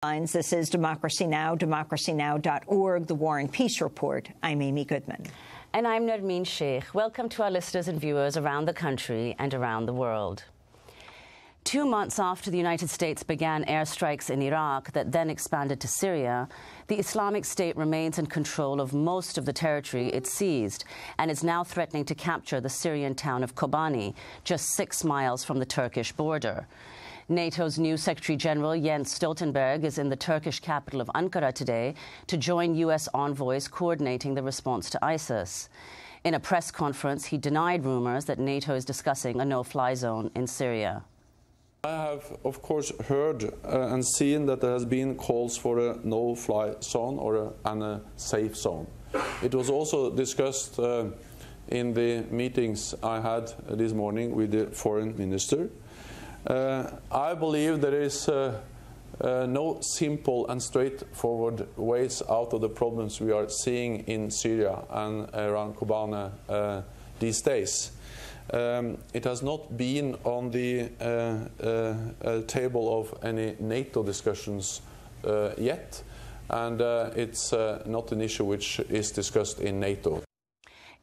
This is Democracy Now!, democracynow.org, The War and Peace Report. I'm Amy Goodman. And I'm Nermeen Sheikh. Welcome to our listeners and viewers around the country and around the world. 2 months after the United States began airstrikes in Iraq that then expanded to Syria, the Islamic State remains in control of most of the territory it seized and is now threatening to capture the Syrian town of Kobani, just 6 miles from the Turkish border. NATO's new Secretary-General Jens Stoltenberg is in the Turkish capital of Ankara today to join U.S. envoys coordinating the response to ISIS. In a press conference, he denied rumors that NATO is discussing a no-fly zone in Syria. I have, of course, heard and seen that there has been calls for a no-fly zone or a safe zone. It was also discussed in the meetings I had this morning with the foreign minister. I believe there is no simple and straightforward ways out of the problems we are seeing in Syria and around Kobani these days. It has not been on the table of any NATO discussions yet, and it's not an issue which is discussed in NATO.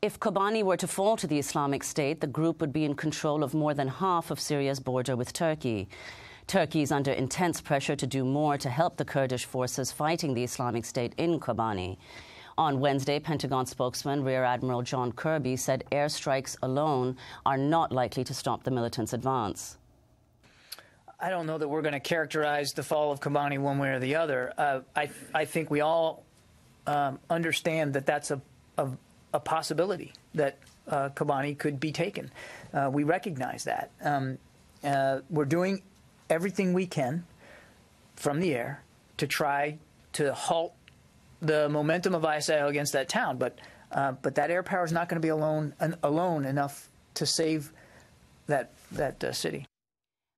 If Kobani were to fall to the Islamic State, the group would be in control of more than half of Syria's border with Turkey. Turkey is under intense pressure to do more to help the Kurdish forces fighting the Islamic State in Kobani. On Wednesday, Pentagon spokesman Rear Admiral John Kirby said airstrikes alone are not likely to stop the militants' advance. I don't know that we're going to characterize the fall of Kobani one way or the other. I think we all understand that that's a possibility, that Kobani could be taken. We recognize that. We're doing everything we can from the air to try to halt the momentum of ISIL against that town, but that air power is not going to be alone enough to save that city.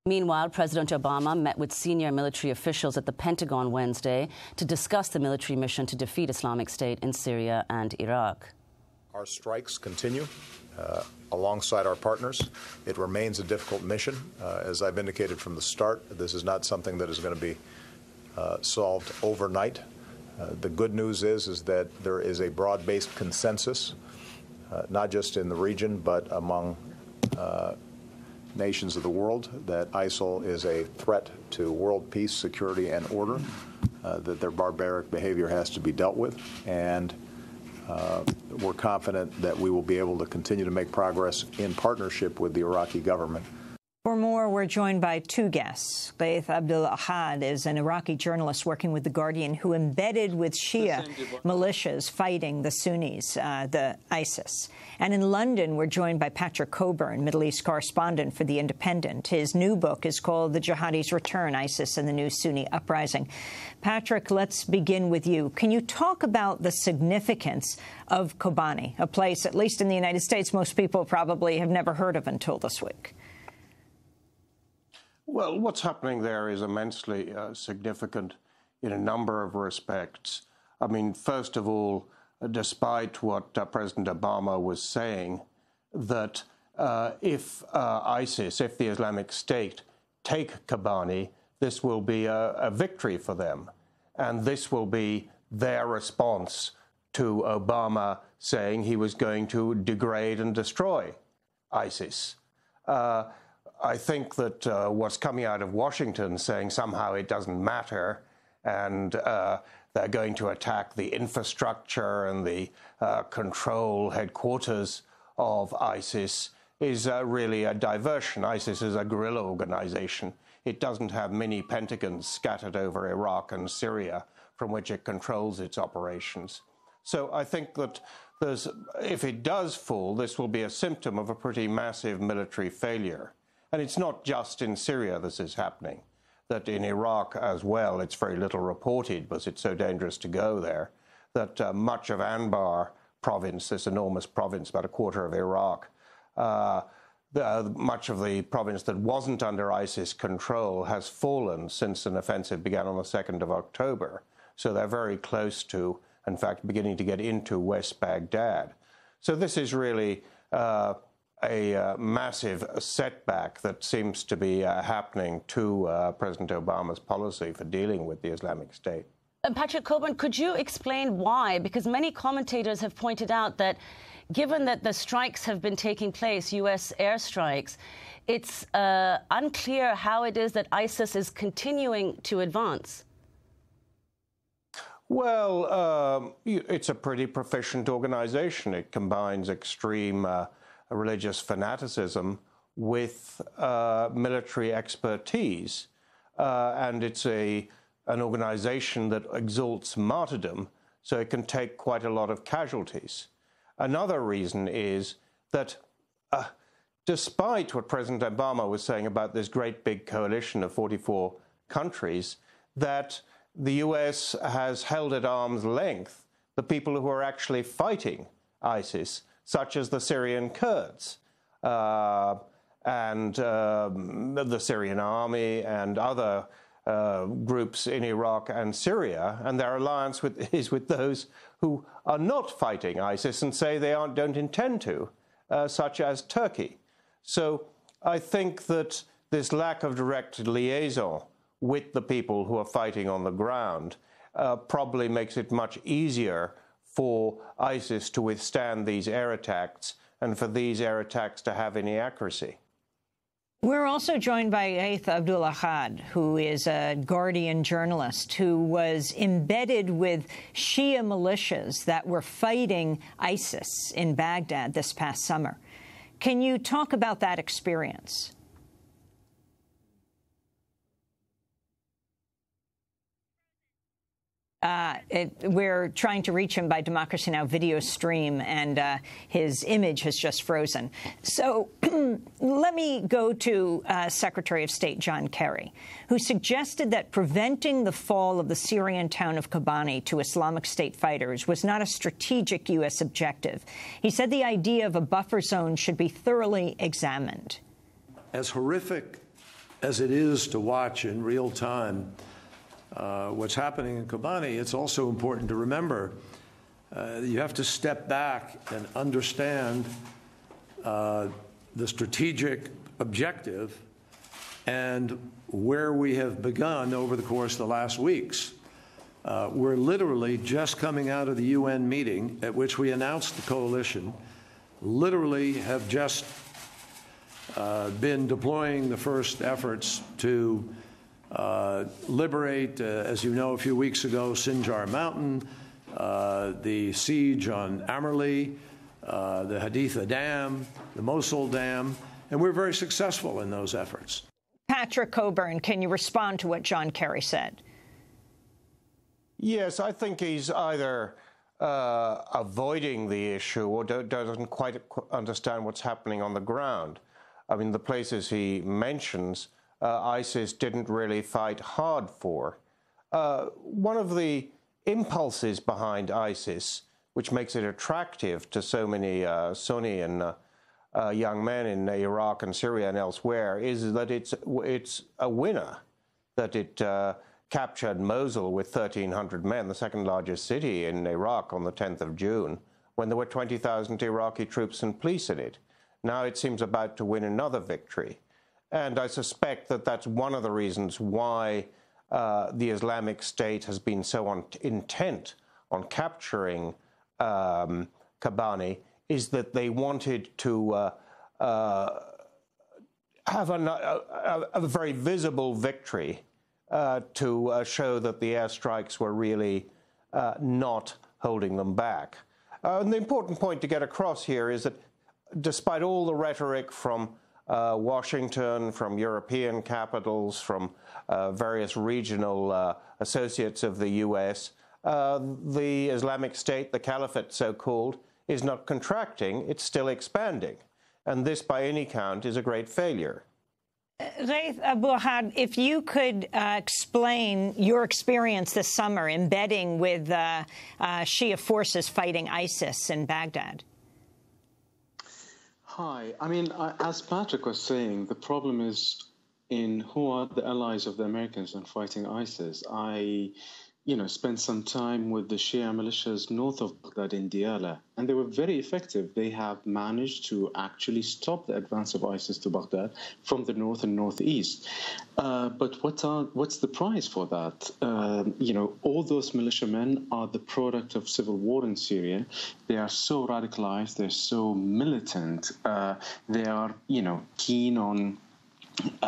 Meanwhile, President Obama met with senior military officials at the Pentagon Wednesday to discuss the military mission to defeat Islamic State in Syria and Iraq. Our strikes continue alongside our partners. It remains a difficult mission. As I've indicated from the start, this is not something that is going to be solved overnight. The good news is that there is a broad-based consensus, not just in the region, but among nations of the world, that ISIL is a threat to world peace, security, and order, that their barbaric behavior has to be dealt with, and we're confident that we will be able to continue to make progress in partnership with the Iraqi government. For more, we're joined by 2 guests. Ghaith Abdul Ahad is an Iraqi journalist working with The Guardian who embedded with Shia militias fighting the Sunnis, the ISIS. And in London, we're joined by Patrick Cockburn, Middle East correspondent for The Independent. His new book is called The Jihadis Return, ISIS and the New Sunni Uprising. Patrick, let's begin with you. Can you talk about the significance of Kobani, a place, at least in the United States, most people probably have never heard of until this week? Well, what's happening there is immensely significant in a number of respects. I mean, first of all, despite what President Obama was saying, that if ISIS, if the Islamic State take Kobani, this will be a victory for them. And this will be their response to Obama saying he was going to degrade and destroy ISIS. I think that what's coming out of Washington saying somehow it doesn't matter and they're going to attack the infrastructure and the control headquarters of ISIS is really a diversion. ISIS is a guerrilla organization. It doesn't have many pentagons scattered over Iraq and Syria from which it controls its operations. So I think that if it does fall, this will be a symptom of a pretty massive military failure. And it's not just in Syria this is happening, that in Iraq as well, it's very little reported because it's so dangerous to go there, that much of Anbar province, this enormous province, about a quarter of Iraq, much of the province that wasn't under ISIS control has fallen since an offensive began on the 2nd of October. So they're very close to, in fact, beginning to get into West Baghdad. So this is really a massive setback that seems to be happening to President Obama's policy for dealing with the Islamic State. Patrick Cockburn, could you explain why? Because many commentators have pointed out that given that the strikes have been taking place, U.S. airstrikes, it's unclear how it is that ISIS is continuing to advance. Well, it's a pretty proficient organization. It combines extreme religious fanaticism with military expertise. And it's an organization that exalts martyrdom, so it can take quite a lot of casualties. Another reason is that despite what President Obama was saying about this great big coalition of 44 countries, that the U.S. has held at arm's length the people who are actually fighting ISIS, such as the Syrian Kurds and the Syrian army and other groups in Iraq and Syria, and their alliance is with those who are not fighting ISIS and say they don't intend to, such as Turkey. So I think that this lack of direct liaison with the people who are fighting on the ground probably makes it much easier for ISIS to withstand these air attacks and for these air attacks to have any accuracy. We're also joined by Ghaith Abdul Ahad, who is a Guardian journalist who was embedded with Shia militias that were fighting ISIS in Baghdad this past summer. Can you talk about that experience? We're trying to reach him by Democracy Now! Video stream, and his image has just frozen. So let me go to Secretary of State John Kerry, who suggested that preventing the fall of the Syrian town of Kobani to Islamic State fighters was not a strategic U.S. objective. He said the idea of a buffer zone should be thoroughly examined. As horrific as it is to watch in real time what's happening in Kobani, it's also important to remember you have to step back and understand the strategic objective and where we have begun over the course of the last weeks. We're literally just coming out of the UN meeting at which we announced the coalition, literally have just been deploying the first efforts to liberate, as you know, a few weeks ago, Sinjar Mountain, the siege on Amerli, the Haditha Dam, the Mosul Dam, and we're very successful in those efforts. Patrick Cockburn, can you respond to what John Kerry said? Yes, I think he's either avoiding the issue or doesn't quite understand what's happening on the ground. I mean, the places he mentions, ISIS didn't really fight hard for. One of the impulses behind ISIS, which makes it attractive to so many Sunni and young men in Iraq and Syria and elsewhere, is that it's a winner, that it captured Mosul with 1,300 men, the second largest city in Iraq, on the 10th of June, when there were 20,000 Iraqi troops and police in it. Now it seems about to win another victory. And I suspect that that's one of the reasons why the Islamic State has been so intent on capturing Kobani, is that they wanted to have a very visible victory to show that the airstrikes were really not holding them back. And the important point to get across here is that despite all the rhetoric from Washington, from European capitals, from various regional associates of the U.S., the Islamic State, the Caliphate so-called, is not contracting, it's still expanding. And this, by any count, is a great failure. Ghaith Abdul Ahad, if you could explain your experience this summer embedding with Shia forces fighting ISIS in Baghdad. Hi. I mean, as Patrick was saying, the problem is in who are the allies of the Americans in fighting ISIS. I spent some time with the Shia militias north of Baghdad in Diyala, and they were very effective. They have managed to actually stop the advance of ISIS to Baghdad from the north and northeast. But what's the price for that? All those militiamen are the product of civil war in Syria. They are so radicalized. They're so militant. They are, keen on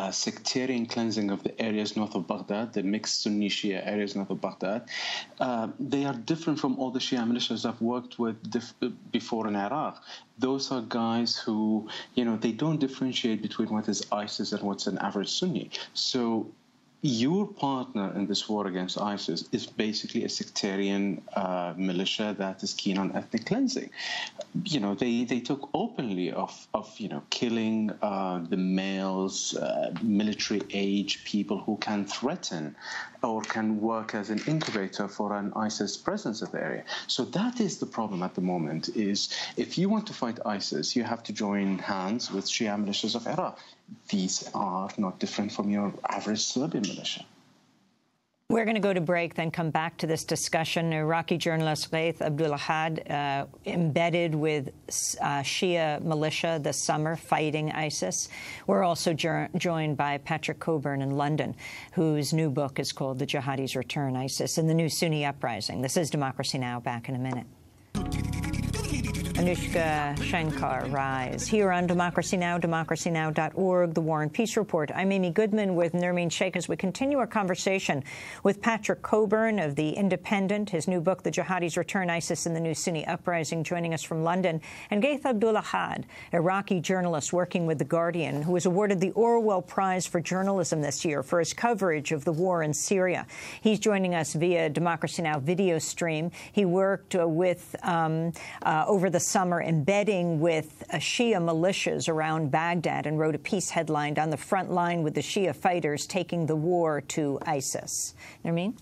sectarian cleansing of the areas north of Baghdad, the mixed Sunni Shia areas north of Baghdad. They are different from all the Shia militias I've worked with before in Iraq. Those are guys who, they don't differentiate between what is ISIS and what's an average Sunni. So your partner in this war against ISIS is basically a sectarian militia that is keen on ethnic cleansing. They took openly of killing the males, military-age people who can threaten or can work as an incubator for an ISIS presence in the area. So that is the problem at the moment, is if you want to fight ISIS, you have to join hands with Shia militias of Iraq. These are not different from your average Serbian militia. We're going to go to break, then come back to this discussion. Iraqi journalist Ghaith Abdulahad, embedded with Shia militia this summer, fighting ISIS. We're also joined by Patrick Cockburn in London, whose new book is called The Jihadis Return, ISIS and the New Sunni Uprising. This is Democracy Now! Back in a minute. Anushka Shankar Rise here on Democracy Now!, democracynow.org, The War and Peace Report. I'm Amy Goodman with Nermeen Sheikh as we continue our conversation with Patrick Cockburn of The Independent, his new book, The Jihadis Return, ISIS and the New Sunni Uprising, joining us from London, and Ghaith Abdulahad, Iraqi journalist working with The Guardian, who was awarded the Orwell Prize for Journalism this year for his coverage of the war in Syria. He's joining us via Democracy Now! Video stream. He worked with, over the summer, embedding with Shia militias around Baghdad and wrote a piece headlined "On the Front Line with the Shia Fighters Taking the War to ISIS." Nermeen?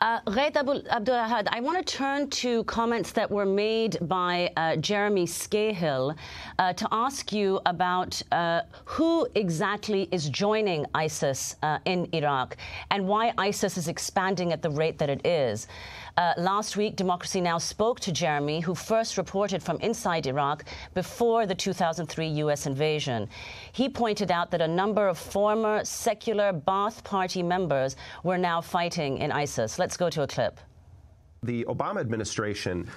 Ghaith Abdulahad, I want to turn to comments that were made by Jeremy Scahill to ask you about who exactly is joining ISIS in Iraq and why ISIS is expanding at the rate that it is. Last week, Democracy Now! Spoke to Jeremy, who first reported from inside Iraq before the 2003 U.S. invasion. He pointed out that a number of former secular Ba'ath Party members were now fighting in ISIS. Let's go to a clip. The Obama administration,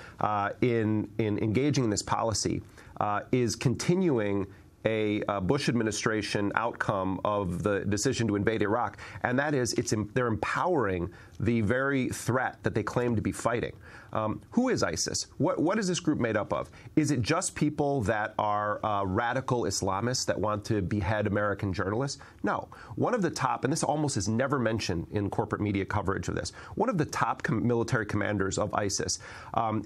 in engaging in this policy, is continuing a Bush administration outcome of the decision to invade Iraq, and that is they're empowering the very threat that they claim to be fighting. Who is ISIS? What is this group made up of? Is it just people that are radical Islamists that want to behead American journalists? No. One of the top, and this almost is never mentioned in corporate media coverage of this, one of the top military commanders of ISIS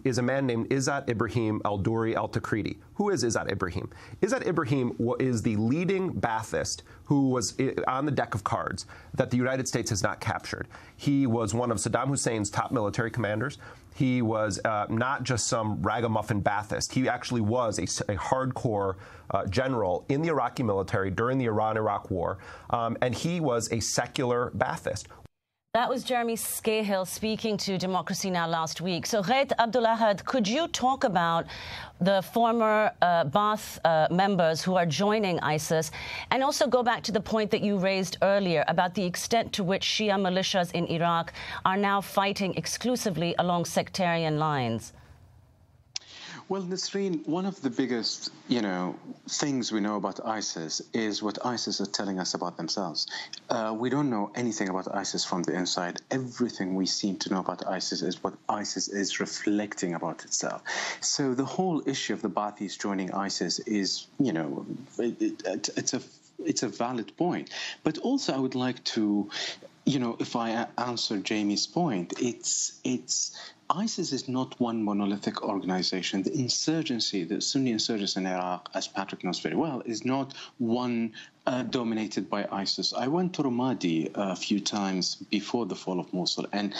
is a man named Izzat Ibrahim al-Duri al-Takriti. Who is Izzat Ibrahim? Izzat Ibrahim is the leading Ba'athist who was on the deck of cards that the United States has not captured. He was one of Saddam Hussein's top military commanders. He was not just some ragamuffin Ba'athist. He actually was a hardcore general in the Iraqi military during the Iran-Iraq war, and he was a secular Ba'athist. That was Jeremy Scahill speaking to Democracy Now! Last week. So, Ghaith Abdulahad, could you talk about the former Ba'ath members who are joining ISIS, and also go back to the point that you raised earlier about the extent to which Shia militias in Iraq are now fighting exclusively along sectarian lines? Well, Nasreen, one of the biggest, things we know about ISIS is what ISIS are telling us about themselves. We don't know anything about ISIS from the inside. Everything we seem to know about ISIS is what ISIS is reflecting about itself. So the whole issue of the Ba'athis joining ISIS is, it's a valid point. But also I would like to, if I answer Jamie's point, it's ISIS is not one monolithic organization. The insurgency, the Sunni insurgency in Iraq, as Patrick knows very well, is not one dominated by ISIS. I went to Ramadi a few times before the fall of Mosul, and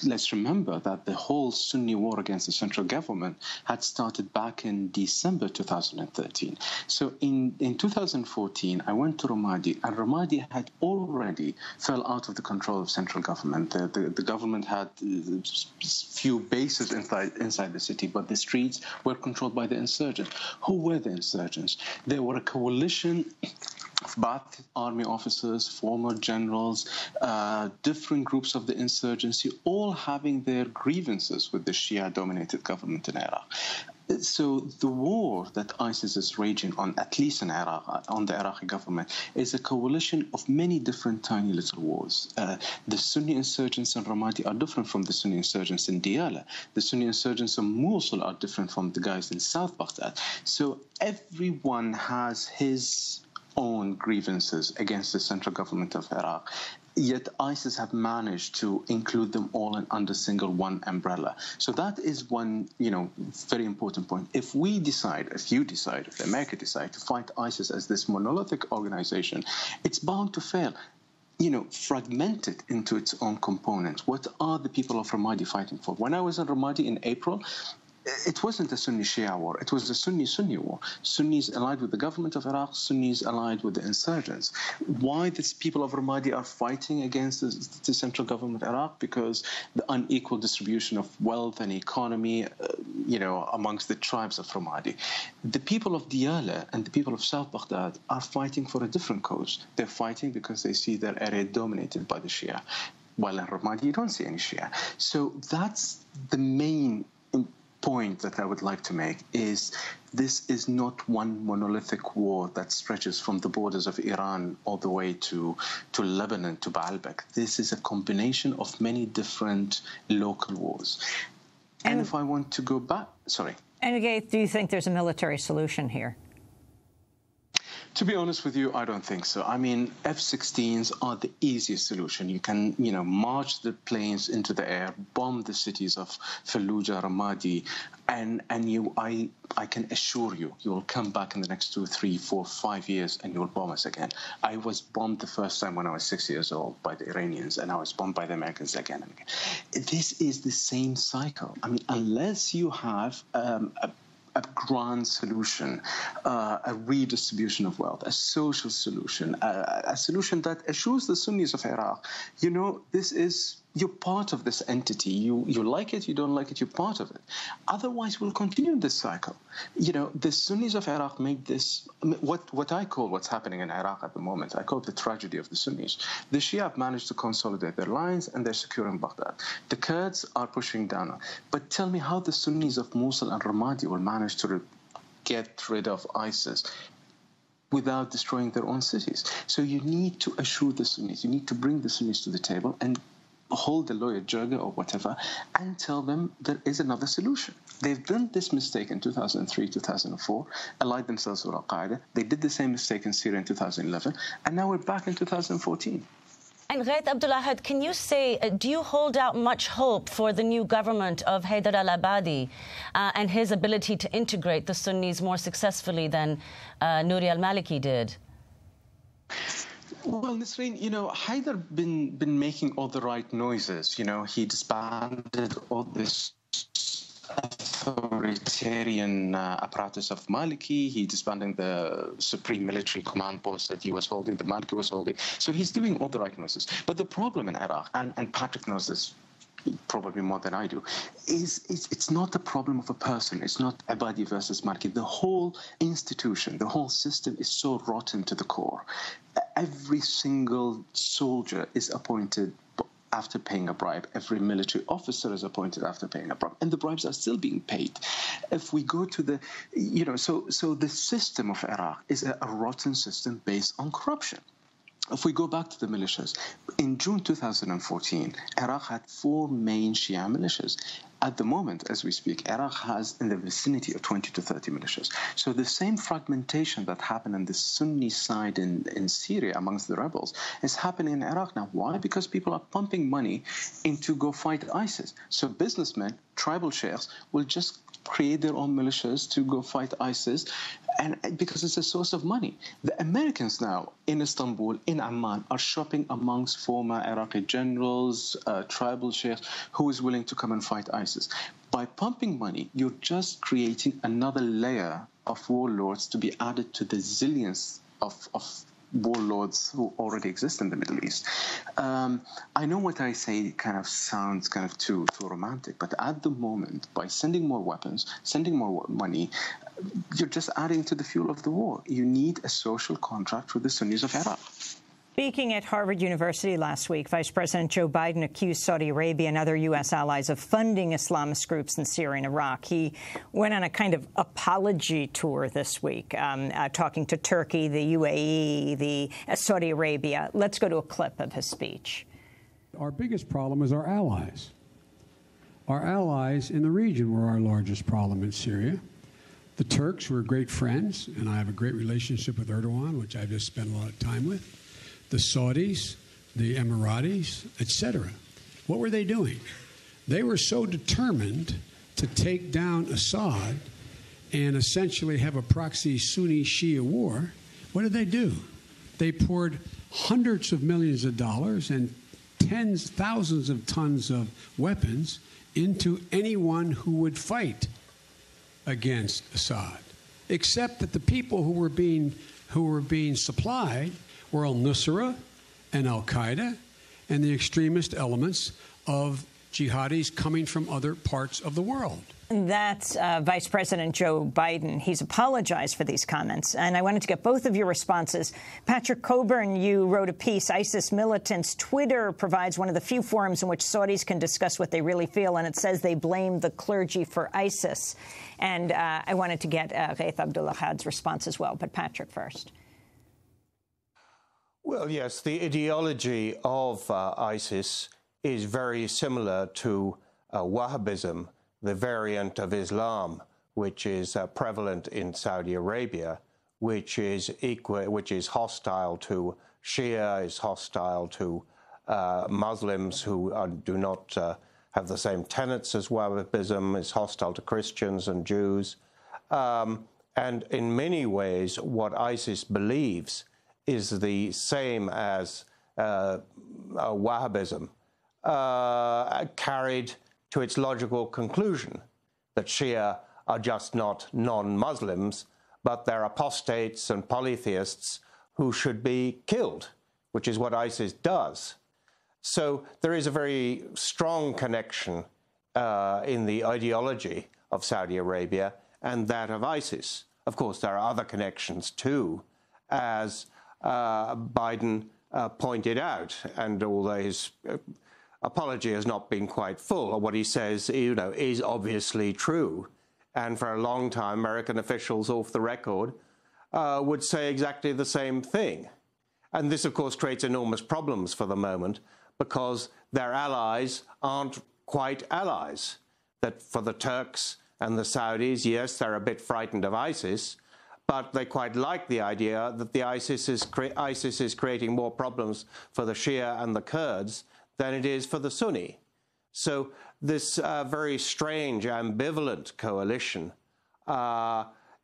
let's remember that the whole Sunni war against the central government had started back in December 2013. So in 2014, I went to Ramadi, and Ramadi had already fell out of the control of central government. The government had few bases inside the city, but the streets were controlled by the insurgents. Who were the insurgents? They were a coalition of Ba'ath army officers, former generals, different groups of the insurgency, all having their grievances with the Shia-dominated government in Iraq. So the war that ISIS is raging on, at least in Iraq, on the Iraqi government, is a coalition of many different tiny little wars. The Sunni insurgents in Ramadi are different from the Sunni insurgents in Diyala. The Sunni insurgents in Mosul are different from the guys in South Baghdad. So everyone has his own grievances against the central government of Iraq. Yet ISIS have managed to include them all under single one umbrella. So that is one, very important point. If we decide, if you decide, if America decide to fight ISIS as this monolithic organization, it's bound to fail. Fragmented into its own components. What are the people of Ramadi fighting for? When I was in Ramadi in April, it wasn't a Sunni-Shia war. It was a Sunni-Sunni war. Sunnis allied with the government of Iraq, Sunnis allied with the insurgents. Why these people of Ramadi are fighting against the central government of Iraq? Because the unequal distribution of wealth and economy, amongst the tribes of Ramadi. The people of Diyala and the people of South Baghdad are fighting for a different cause. They're fighting because they see their area dominated by the Shia. While in Ramadi, you don't see any Shia. So that's the main point that I would like to make is this is not one monolithic war that stretches from the borders of Iran all the way to Lebanon, to Baalbek. This is a combination of many different local wars. And if I want to go back, sorry. And again, do you think there's a military solution here? To be honest with you, I don't think so. I mean, F-16s are the easiest solution. You can, march the planes into the air, bomb the cities of Fallujah, Ramadi, and I can assure you, you will come back in the next 2, 3, 4, 5 years and you will bomb us again. I was bombed the first time when I was 6 years old by the Iranians, and I was bombed by the Americans again and again. This is the same cycle. I mean, unless you have a grand solution, a redistribution of wealth, a social solution, a solution that assures the Sunnis of Iraq, you're part of this entity. You like it, you don't like it, you're part of it. Otherwise, we'll continue this cycle. The Sunnis of Iraq made this, what I call what's happening in Iraq at the moment, I call it the tragedy of the Sunnis. The Shia have managed to consolidate their lines and they're securing Baghdad. The Kurds are pushing down. But tell me how the Sunnis of Mosul and Ramadi will manage to get rid of ISIS without destroying their own cities. So you need to assure the Sunnis, you need to bring the Sunnis to the table and hold the lawyer Jirga or whatever and tell them there is another solution. They've done this mistake in 2003, 2004, allied themselves with Al-Qaeda. They did the same mistake in Syria in 2011, and now we're back in 2014. And Ghaith Abdul-Ahad, can you say, do you hold out much hope for the new government of Haider al-Abadi and his ability to integrate the Sunnis more successfully than Nouri al-Maliki did? Well, Nisreen, Haider been making all the right noises. He disbanded all this authoritarian apparatus of Maliki. He disbanding the supreme military command post that he was holding, that Maliki was holding. So he's doing all the right noises. But the problem in Iraq, and Patrick knows this probably more than I do, is it's not a problem of a person. It's not Abadi versus Maliki. The whole institution, the whole system is so rotten to the core. Every single soldier is appointed after paying a bribe. Every military officer is appointed after paying a bribe. And the bribes are still being paid. If we go to the, so the system of Iraq is a rotten system based on corruption. If we go back to the militias, in June 2014, Iraq had 4 main Shia militias. At the moment, as we speak, Iraq has in the vicinity of 20 to 30 militias. So the same fragmentation that happened on the Sunni side in Syria amongst the rebels is happening in Iraq now. Why? Because people are pumping money in to go fight ISIS. So businessmen, tribal sheikhs, will just create their own militias to go fight ISIS, and because it's a source of money. The Americans now in Istanbul, in Amman, are shopping amongst former Iraqi generals, tribal sheikhs, who is willing to come and fight ISIS. By pumping money, you're just creating another layer of warlords to be added to the zillions of warlords who already exist in the Middle East. I know what I say kind of sounds kind of too romantic, but at the moment, by sending more weapons, sending more money, you're just adding to the fuel of the war. You need a social contract with the Sunnis of Iraq. Speaking at Harvard University last week, Vice President Joe Biden accused Saudi Arabia and other U.S. allies of funding Islamist groups in Syria and Iraq. He went on a kind of apology tour this week, talking to Turkey, the UAE, the Saudi Arabia. Let's go to a clip of his speech. Our biggest problem is our allies. Our allies in the region were our largest problem in Syria. The Turks were great friends, and I have a great relationship with Erdogan, which I've just spent a lot of time with. The Saudis, the Emiratis, etc. What were they doing? They were so determined to take down Assad and essentially have a proxy Sunni-Shia war. What did they do? They poured hundreds of millions of dollars and thousands of tons of weapons into anyone who would fight against Assad, except that the people who were being supplied were al-Nusra and al-Qaeda and the extremist elements of jihadis coming from other parts of the world. That's Vice President Joe Biden. He's apologized for these comments, and I wanted to get both of your responses. Patrick Cockburn, you wrote a piece, ISIS militants. Twitter provides one of the few forums in which Saudis can discuss what they really feel, and it says they blame the clergy for ISIS. And I wanted to get Ghaith Abdul-Ahad's response as well, but Patrick first. Well, yes, the ideology of ISIS is very similar to Wahhabism, the variant of Islam, which is prevalent in Saudi Arabia, which is hostile to Shia, is hostile to Muslims who do not have the same tenets as Wahhabism, is hostile to Christians and Jews. And in many ways, what ISIS believes is the same as Wahhabism, carried to its logical conclusion that Shia are just not non-Muslims, but they're apostates and polytheists who should be killed, which is what ISIS does. So there is a very strong connection in the ideology of Saudi Arabia and that of ISIS. Of course, there are other connections too, as Biden pointed out, and although his apology has not been quite full, what he says, is obviously true. And for a long time, American officials off the record would say exactly the same thing. And this, of course, creates enormous problems for the moment because their allies aren't quite allies. That for the Turks and the Saudis, yes, they're a bit frightened of ISIS, but they quite like the idea that the ISIS is creating more problems for the Shia and the Kurds than it is for the Sunni. So this very strange, ambivalent coalition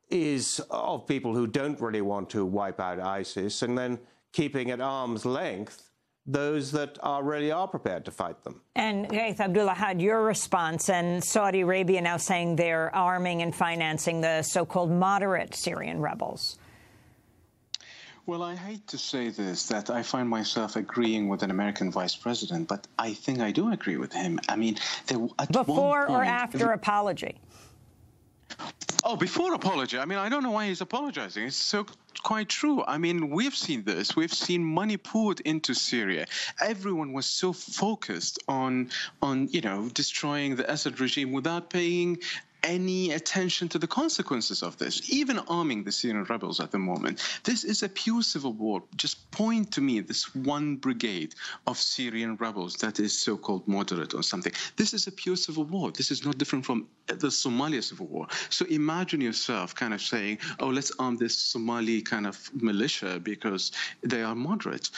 is of people who don't really want to wipe out ISIS and then keeping at arm's length those that really are prepared to fight them. And Ghaith Abdul-Ahad, your response, and Saudi Arabia now saying they're arming and financing the so-called moderate Syrian rebels. Well, I hate to say this, that I find myself agreeing with an American vice president, but I think I do agree with him. I mean, before or after apology? Oh, before apology. I mean, I don't know why he's apologizing. It's so quite true. I mean, we've seen this. We've seen money poured into Syria. Everyone was so focused on destroying the Assad regime without paying any attention to the consequences of this, even arming the Syrian rebels at the moment. This is a pure civil war. Just point to me this one brigade of Syrian rebels that is so-called moderate or something. This is a pure civil war. This is not different from the Somalia civil war. So imagine yourself kind of saying, oh, let's arm this Somali kind of militia because they are moderate.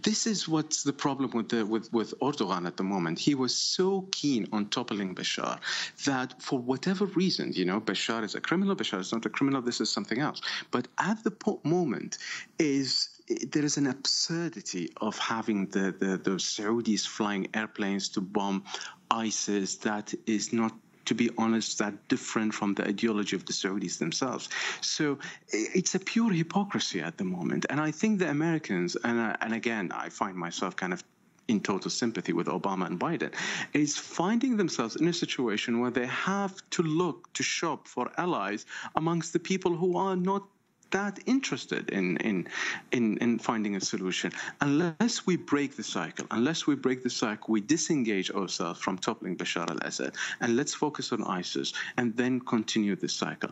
This is what's the problem with Erdogan at the moment. He was so keen on toppling Bashar that for whatever reasons. You know, Bashar is a criminal, Bashar is not a criminal, this is something else. But at the moment there is an absurdity of having the Saudis flying airplanes to bomb ISIS that is not, to be honest, that different from the ideology of the Saudis themselves. So it's a pure hypocrisy at the moment. And I think the Americans, and again, I find myself kind of in total sympathy with Obama and Biden, is finding themselves in a situation where they have to shop for allies amongst the people who are not that interested in finding a solution. Unless we break the cycle, we disengage ourselves from toppling Bashar al-Assad, and let's focus on ISIS and then continue this cycle.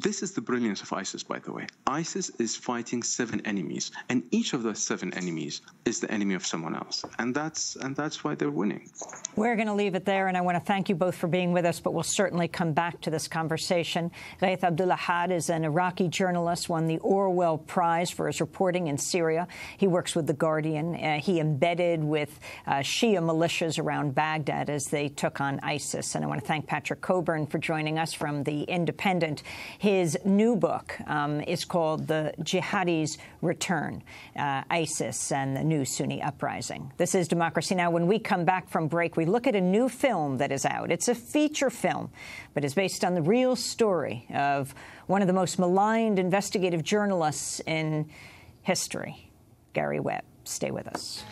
This is the brilliance of ISIS, by the way. ISIS is fighting 7 enemies, and each of those 7 enemies is the enemy of someone else, and that's why they're winning. We're going to leave it there, and I want to thank you both for being with us, but we'll certainly come back to this conversation. Ghaith Abdul-Ahad is an Iraqi journalist, won the Orwell Prize for his reporting in Syria. He works with The Guardian. He embedded with Shia militias around Baghdad as they took on ISIS. And I want to thank Patrick Cockburn for joining us from The Independent. His new book is called The Jihadis Return, ISIS and the New Sunni Uprising. This is Democracy Now! When we come back from break, we look at a new film that is out. It's a feature film, but is based on the real story of one of the most maligned investigative journalists in history, Gary Webb. Stay with us.